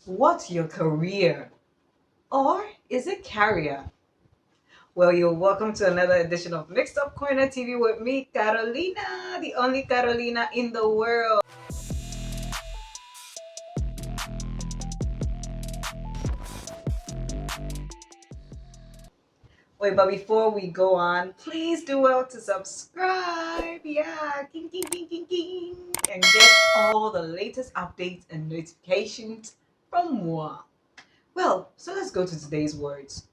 What's your career? Or is it career? Well, you're welcome to another edition of Mixup Corner TV with me, Carolina, the only Carolina in the world. Wait, but before we go on, please do well to subscribe. Yeah, king, king, king, king, king. And get all the latest updates and notifications from moi. Well, so let's go to today's words.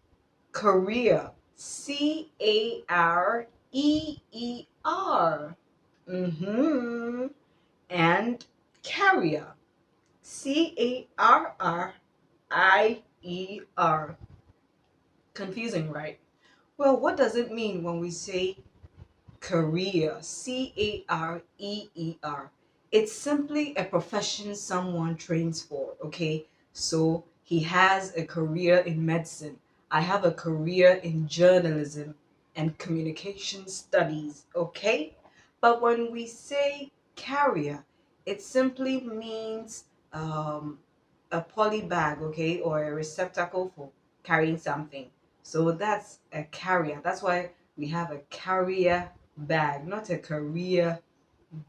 Career. Career. And carrier. Carrier. Confusing, right? Well, what does it mean when we say career? Career. It's simply a profession someone trains for, okay? So he has a career in medicine. I have a career in journalism and communication studies, okay? But when we say carrier, it simply means a poly bag, okay, or a receptacle for carrying something. So that's a carrier. That's why we have a carrier bag, not a career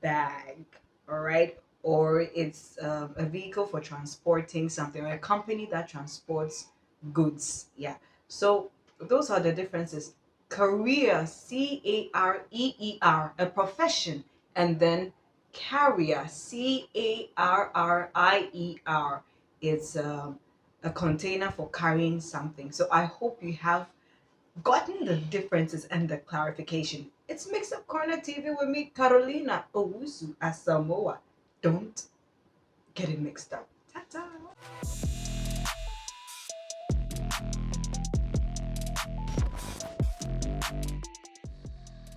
bag. All right. Or it's a vehicle for transporting something, or a company that transports goods. Yeah. So those are the differences. Career, career, a profession, and then carrier, carrier, it's a container for carrying something. So I hope you have gotten the differences and the clarification. It's Mixup Corner TV with me, Carolina Owusu Asamoah. Don't get it mixed up.